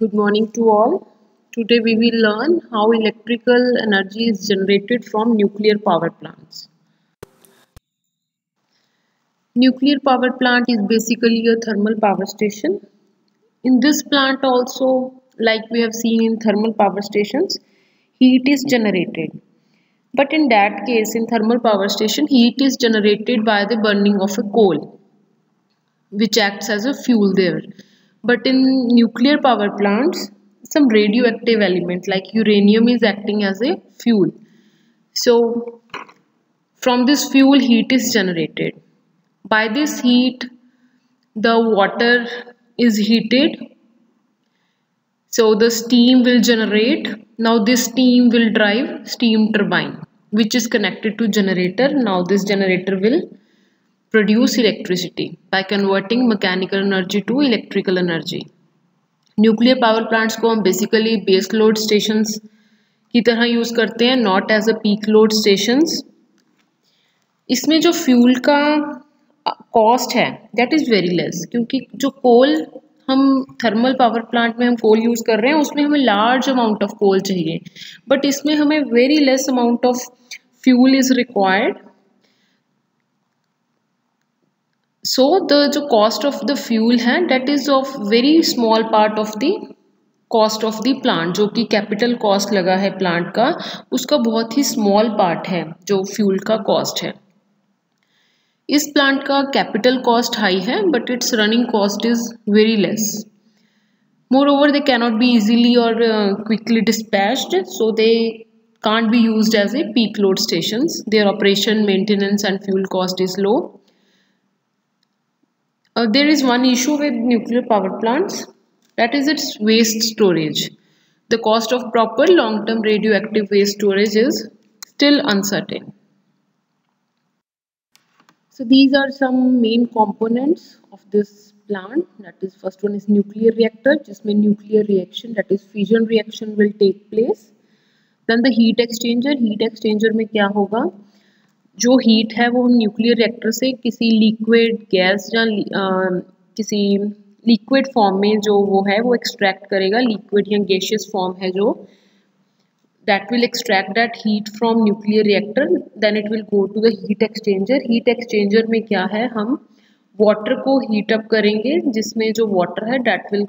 Good morning to all. Today we will learn how electrical energy is generated from nuclear power plants. Nuclear power plant is basically a thermal power station. In this plant also, like we have seen in thermal power stations, heat is generated. But in that case, in thermal power station, heat is generated by the burning of a coal, which acts as a fuel there. But in nuclear power plants, some radioactive element like uranium is acting as a fuel. So from this fuel, heat is generated. By this heat, the water is heated. So the steam will generate. Now this steam will drive steam turbine, which is connected to generator. Now this generator will produce electricity by converting mechanical energy to electrical energy. Nuclear power plants को हम basically base load stations की तरह use करते हैं, not as a peak load stations. इसमें जो fuel का cost है दैट इज़ वेरी लेस, क्योंकि जो कोल हम थर्मल पावर प्लांट में हम कोल यूज़ कर रहे हैं उसमें हमें लार्ज अमाउंट ऑफ कोल चाहिए, बट इसमें हमें very less amount of fuel is required. So the जो कॉस्ट ऑफ द फ्यूल है that is of very small part of the cost of the plant. जो कि कैपिटल कॉस्ट लगा है plant का, उसका बहुत ही स्मॉल पार्ट है जो फ्यूल का कॉस्ट है. इस प्लांट का कैपिटल कॉस्ट हाई है but it's running cost is very less. More they cannot be easily or quickly dispatched, so they can't be used as a peak load stations. Their operation, maintenance and fuel cost is low. There is one issue with nuclear power plants, that is its waste storage. The cost of proper long-term radioactive waste storage is still uncertain. So these are some main components of this plant. That is, first one is nuclear reactor, जिसमें nuclear reaction, that is fission reaction will take place. Then the heat exchanger. Heat exchanger में क्या होगा, जो heat है वो हम nuclear reactor से किसी लिक्विड गैस या किसी लिक्विड फॉर्म में जो वो है वो एक्सट्रैक्ट करेगा. लिक्विड या गैसियस फॉर्म है जो, that will extract that heat from nuclear reactor, then it will go to the heat exchanger. heat exchanger में क्या है, हम water को heat up करेंगे, जिसमें जो water है that will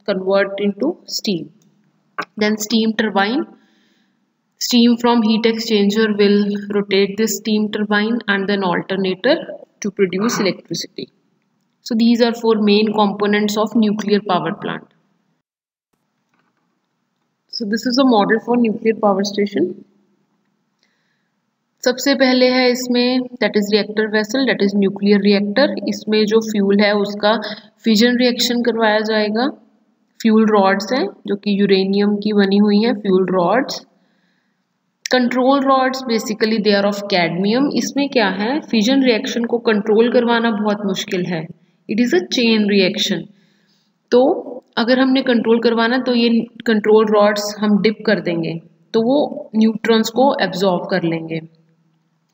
convert into steam. Then steam turbine. Steam from heat exchanger will rotate this steam turbine and then alternator to produce electricity. So these are four main components of nuclear power plant. So this is a model for nuclear power station. सबसे पहले है इसमें that is reactor vessel, that is nuclear reactor. इसमें जो fuel है उसका fission reaction करवाया जाएगा. फ्यूल रॉड्स हैं जो कि यूरेनियम की बनी हुई है, fuel rods. Control rods basically they are of cadmium. इसमें क्या है, फिजन रिएक्शन को कंट्रोल करवाना बहुत मुश्किल है. It is a chain reaction. तो अगर हमने कंट्रोल करवाना तो ये कंट्रोल रॉड्स हम डिप कर देंगे तो वो न्यूट्रॉन्स को एब्जॉर्ब कर लेंगे.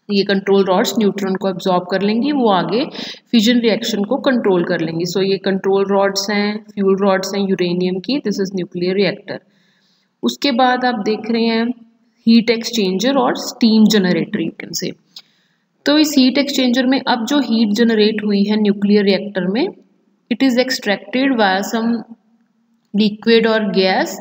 ये कंट्रोल रॉड्स न्यूट्रॉन को एब्जॉर्ब कर लेंगी, वो आगे फिजन रिएक्शन को कंट्रोल कर लेंगी. सो ये कंट्रोल रॉड्स हैं, फ्यूल रॉड्स हैं यूरेनियम की. This is nuclear reactor. उसके बाद आप देख रहे हैं हीट एक्सचेंजर और steam generator you can say. तो इस हीट एक्सचेंजर में अब जो हीट जनरेट हुई है न्यूक्लियर रिएक्टर में, it is extracted by some liquid और गैस.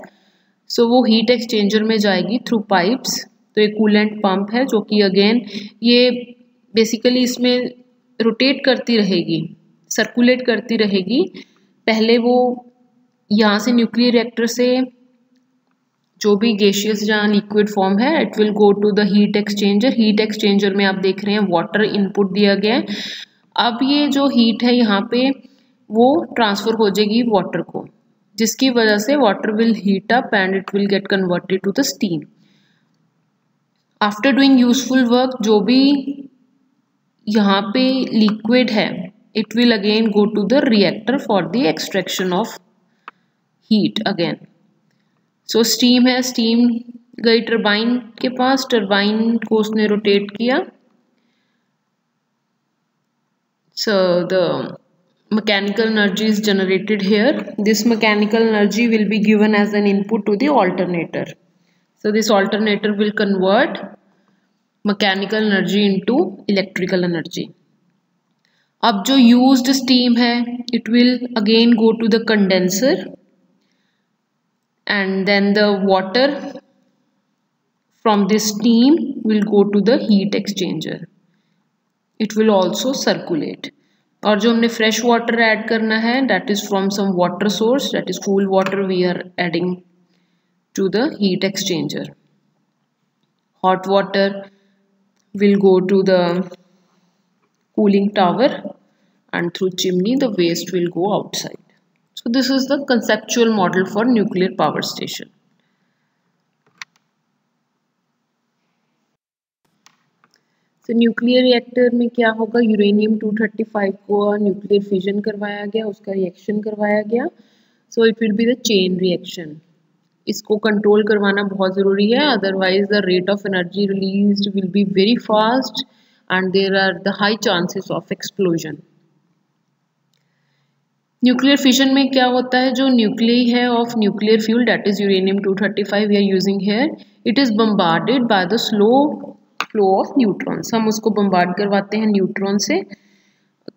सो वो हीट एक्सचेंजर में जाएगी थ्रू पाइप्स. तो एक कूलेंट पंप है जो कि अगेन ये बेसिकली इसमें रोटेट करती रहेगी, सर्कुलेट करती रहेगी. पहले वो यहाँ से न्यूक्लियर रिएक्टर से जो भी गैसियस या लिक्विड फॉर्म है it will go to the heat exchanger. Heat exchanger में आप देख रहे हैं वाटर इनपुट दिया गया है. अब ये जो हीट है यहाँ पे वो ट्रांसफ़र हो जाएगी वाटर को, जिसकी वजह से water will heat up and it will get converted to the steam. After doing useful work, जो भी यहाँ पे लिक्विड है it will again go to the reactor for the extraction of heat again. So steam है, steam गई turbine के पास, turbine को उसने रोटेट किया. So the mechanical energy is generated here. This mechanical energy will be given as an input to the alternator. So this alternator will convert mechanical energy into electrical energy. अब जो used steam है, it will again go to the condenser, and then the water from this steam will go to the heat exchanger. It will also circulate. और जो हमने fresh water add करना है, that is from some water source, that is cool water we are adding to the heat exchanger. Hot water will go to the cooling tower, and through chimney the waste will go outside. So this is the conceptual model for nuclear power station. तो nuclear reactor में क्या होगा, uranium 235 को nuclear fission करवाया गया, उसका reaction करवाया गया. So it will be the chain reaction. इसको कंट्रोल करवाना बहुत ज़रूरी है, otherwise the rate of energy released will be very fast and there are the high chances of explosion. Nuclear fission में क्या होता है, जो न्यूक्लियई है of nuclear fuel that is uranium 235 we are using here, it is bombarded by the slow flow of neutrons. हम उसको bombard करवाते हैं न्यूट्रॉन से.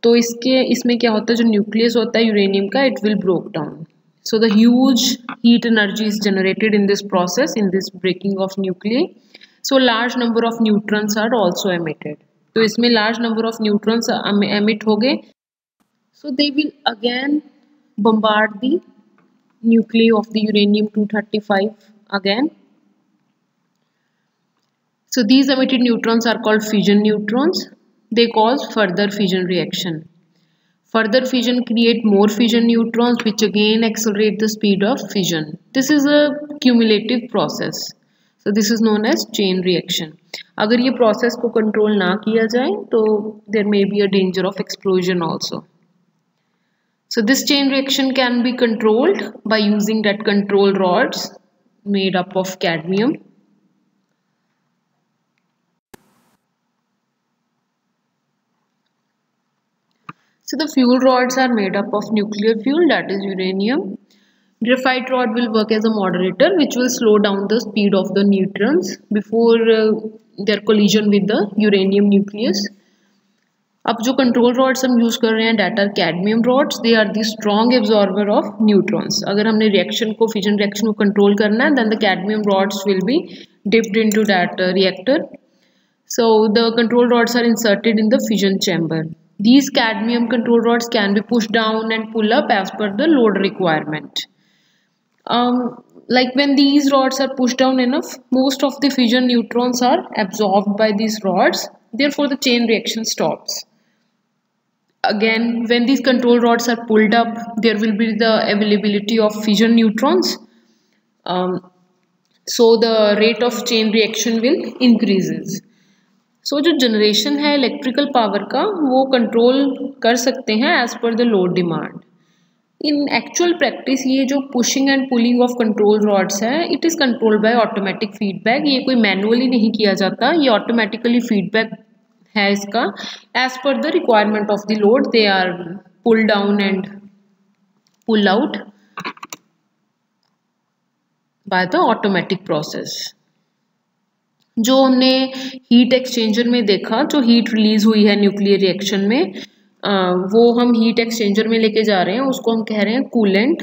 तो इसमें क्या होता है, जो न्यूक्लियस होता है यूरेनियम का, it will break down. So the huge heat energy is generated in this process, in this breaking of nuclei. So large number of neutrons are also emitted. तो इसमें large number of neutrons emit हो गए. So they will again bombard the nuclei of the uranium 235 again. So these emitted neutrons are called fission neutrons. They cause further fission reaction. Further fission create more fission neutrons, which again accelerate the speed of fission. This is a cumulative process. So this is known as chain reaction. अगर ये process को control ना किया जाए तो there may be a danger of explosion also. So this chain reaction can be controlled by using that control rods made up of cadmium. So the fuel rods are made up of nuclear fuel, that is uranium. Graphite rod will work as a moderator, which will slow down the speed of the neutrons before their collision with the uranium nucleus. अब जो control rods हम use कर रहे हैं, that are cadmium rods, they are the strong absorber of neutrons. अगर हमने reaction को, fission reaction को control करना है, then the cadmium rods will be dipped into that reactor. So the control rods are inserted in the fission chamber. These cadmium control rods can be pushed down and pull up as per the load requirement. Like when these rods are pushed down enough, most of the fission neutrons are absorbed by these rods. Therefore, the chain reaction stops. Again, when these control rods are pulled up, there will be the availability of fission neutrons. So the rate of chain reaction will increases. सो जो generation है electrical power का, वो control कर सकते हैं as per the load demand. In actual practice ये जो pushing and pulling of control rods है, it is controlled by automatic feedback. ये कोई मैनुअली नहीं किया जाता, ये ऑटोमेटिकली फीडबैक है इसका. As per the requirement of the load they are pull down and pull out by the automatic process. जो हमने हीट एक्सचेंजर में देखा, जो हीट रिलीज हुई है न्यूक्लियर रिएक्शन में, वो हम हीट एक्सचेंजर में लेके जा रहे हैं, उसको हम कह रहे हैं कूलेंट.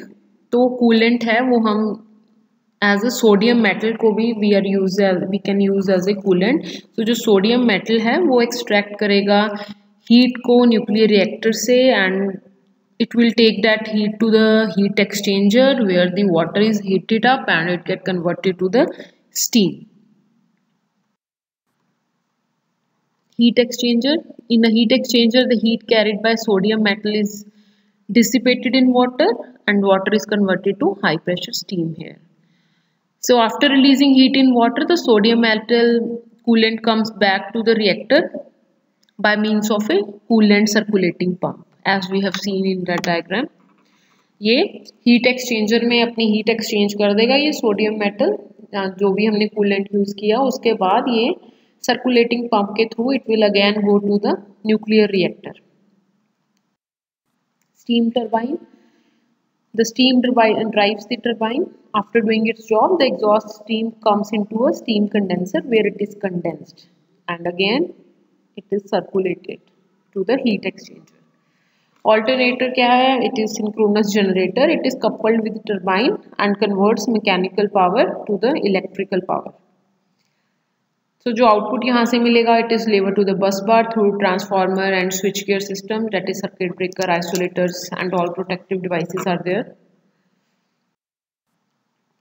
तो कूलेंट है वो हम एज ए सोडियम मेटल को भी we can use as a coolant. तो जो सोडियम मेटल है वो एक्सट्रैक्ट करेगा हीट को न्यूक्लियर रिएक्टर से, and it will take that heat to the heat exchanger where the water is heated up and it get converted to the steam. Heat exchanger. In a heat exchanger, the heat carried by sodium metal is dissipated in water and water is converted to high pressure steam here. So after releasing heat in water, the sodium metal coolant comes back to the reactor by means of a coolant circulating pump, as we have seen in that diagram. ये heat exchanger में अपनी heat exchange कर देगा ये sodium metal, जो भी हमने coolant use किया, उसके बाद ये circulating pump के through it will again go to the nuclear reactor. steam turbine. The steam turbine drives the turbine. After doing its job, the exhaust steam comes into a steam condenser where it is condensed, and again it is circulated to the heat exchanger. Alternator क्या है? It is synchronous generator. It is coupled with turbine and converts mechanical power to the electrical power. So जो output यहाँ से मिलेगा, it is delivered to the bus bar through transformer and switchgear system, that is circuit breaker, isolators, and all protective devices are there.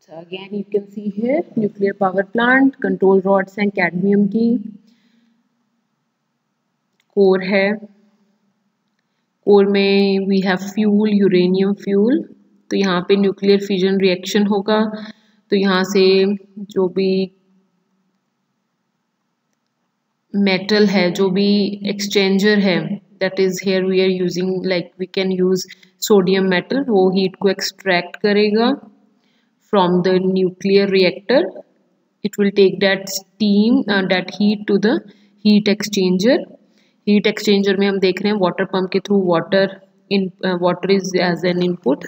So again you can see here nuclear power plant, control rods and cadmium की core है. Core में we have fuel, uranium fuel. तो यहाँ पे nuclear fusion reaction होगा. तो यहाँ से जो भी मेटल है, जो भी एक्सचेंजर है, that is here we are using, like we can use sodium metal, वो हीट को एक्सट्रैक्ट करेगा from the nuclear reactor. It will take that steam, that heat to the heat exchanger. Heat exchanger में हम देख रहे हैं water pump के through water is as an input.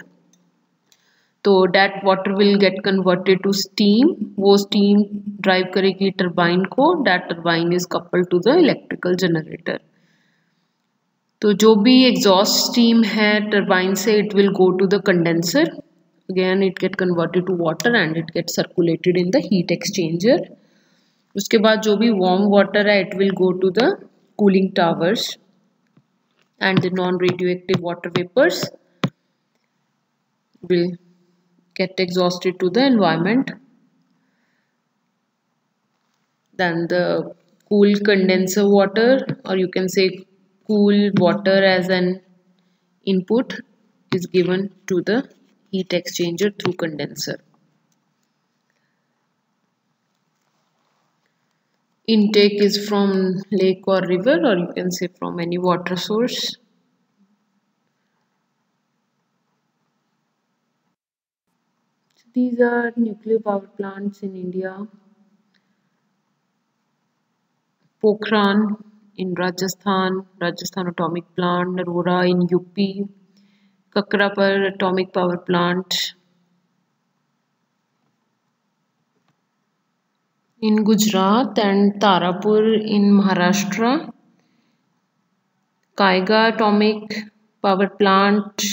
तो that water will get converted to steam. वो steam drive करेगी turbine को. That turbine is coupled to the electrical generator. तो जो भी एग्जॉस्ट स्टीम है टरबाइन से, it will go to the condenser. Again it get converted to water and it get circulated in the heat exchanger. उसके बाद जो भी warm water है, it will go to the cooling towers, and the non-radioactive water vapors will get exhausted to the environment. Then the cool condenser water, or you can say cool water as an input, is given to the heat exchanger through condenser. Intake is from lake or river, or you can say from any water source. These are nuclear power plants in India. Pokhran in Rajasthan, Rajasthan atomic plant. Narora in UP, Kakrapar atomic power plant in Gujarat, and Tarapur in Maharashtra. Kaiga atomic power plant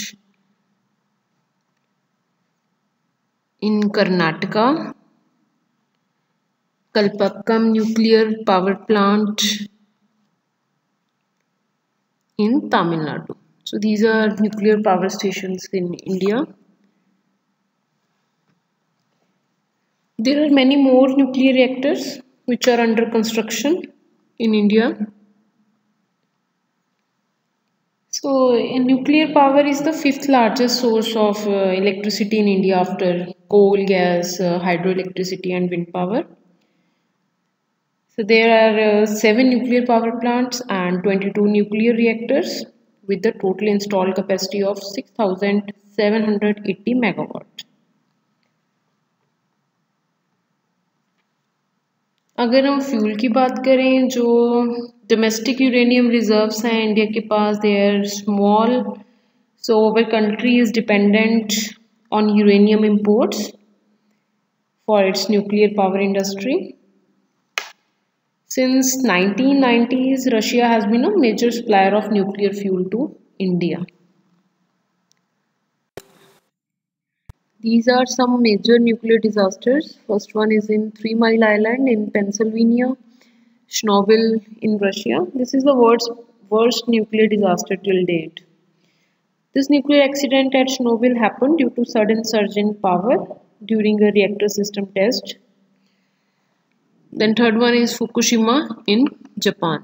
in Karnataka. Kalpakkam nuclear power plant in Tamil Nadu. So these are nuclear power stations in India. There are many more nuclear reactors which are under construction in India. So nuclear power is the fifth largest source of electricity in India after coal, gas, hydroelectricity and wind power. So there are 7 nuclear power plants and 22 nuclear reactors with the total installed capacity of 6,780 megawatts. अगर हम fuel की बात करें, जो domestic uranium reserves हैं India के पास, they are small. So our country is dependent on uranium imports for its nuclear power industry. Since 1990s, Russia has been a major supplier of nuclear fuel to India. These are some major nuclear disasters. First one is in 3 Mile Island in Pennsylvania, Chernobyl in Russia. This is the world's worst nuclear disaster till date. This nuclear accident at Chernobyl happened due to sudden surge in power during a reactor system test. Then third one is Fukushima in Japan.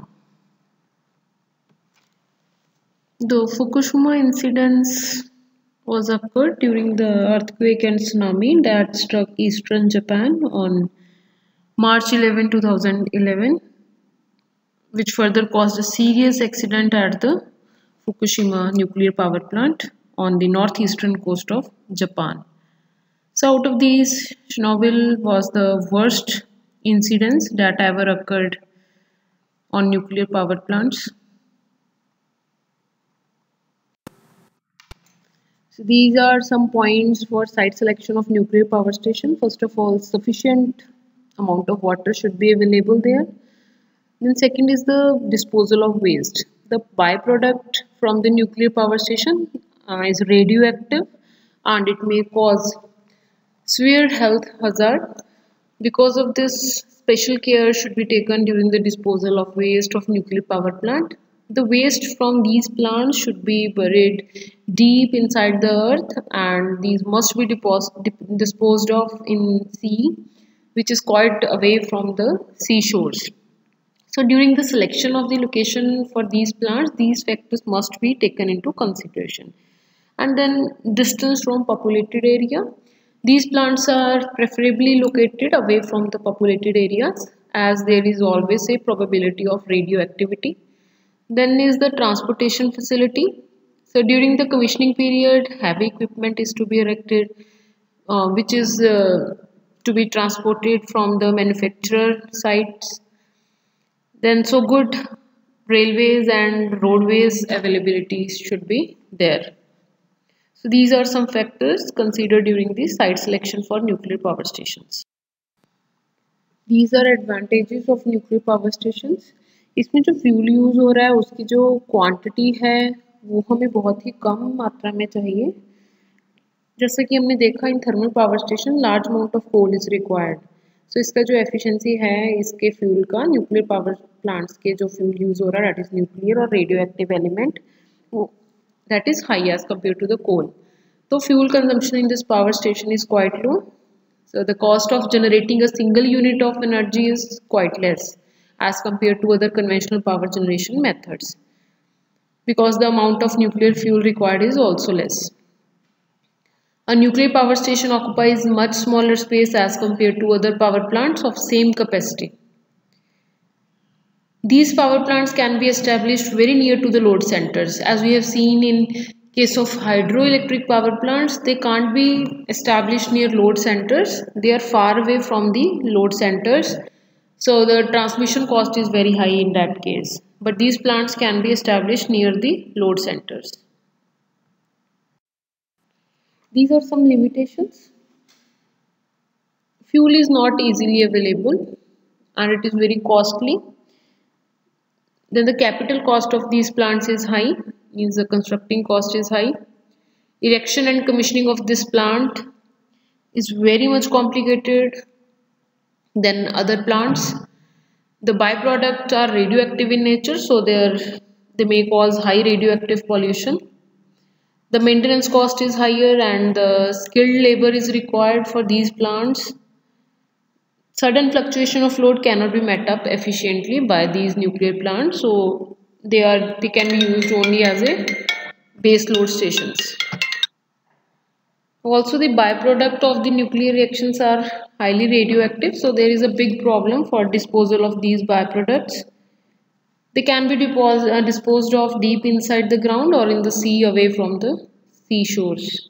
The Fukushima incidents was occurred during the earthquake and tsunami that struck eastern Japan on March 11, 2011, which further caused a serious accident at the Fukushima nuclear power plant on the northeastern coast of Japan. So out of these, Chernobyl was the worst incidents that ever occurred on nuclear power plants. So these are some points for site selection of nuclear power station. First of all, sufficient amount of water should be available there. Then second is the disposal of waste. The byproduct from the nuclear power station is radioactive and it may cause severe health hazard. Because of this, special care should be taken during the disposal of waste of nuclear power plant. The waste from these plants should be buried deep inside the earth and these must be disposed of in sea, which is quite away from the seashores. So during the selection of the location for these plants, these factors must be taken into consideration. And then distance from populated area. These plants are preferably located away from the populated areas as there is always a probability of radioactivity. Then is the transportation facility. So during the commissioning period, heavy equipment is to be erected, which is to be transported from the manufacturer sites. Then so good railways and roadways availability should be there. So these are some factors considered during the site selection for nuclear power stations. These are advantages of nuclear power stations. इसमें जो fuel use हो रहा है उसकी जो quantity है वो हमें बहुत ही कम मात्रा में चाहिए. जैसा कि हमने देखा in thermal power station large amount of coal is required. So इसका जो एफिशिएंसी है इसके फ्यूल का न्यूक्लियर पावर प्लांट्स के जो फ्यूल यूज़ हो रहा है दैट इज़ न्यूक्लियर और radio active element that is high as compared to the coal. So fuel consumption in this power station is quite low. So the cost of generating a single unit of energy is quite less as compared to other conventional power generation methods because the amount of nuclear fuel required is also less. A nuclear power station occupies much smaller space as compared to other power plants of same capacity. These power plants can be established very near to the load centers. As we have seen in case of hydroelectric power plants, they can't be established near load centers. They are far away from the load centers. So the transmission cost is very high in that case. But these plants can be established near the load centers. These are some limitations. Fuel is not easily available and it is very costly. Then the capital cost of these plants is high, means the constructing cost is high. Erection and commissioning of this plant is very much complicated than other plants. The byproducts are radioactive in nature, so they may cause high radioactive pollution. The maintenance cost is higher and the skilled labor is required for these plants. Sudden fluctuation of load cannot be met up efficiently by these nuclear plants, so they can be used only as a base load stations. Also, the byproduct of the nuclear reactions are highly radioactive, so there is a big problem for disposal of these byproducts. They can be disposed of deep inside the ground or in the sea away from the seashores.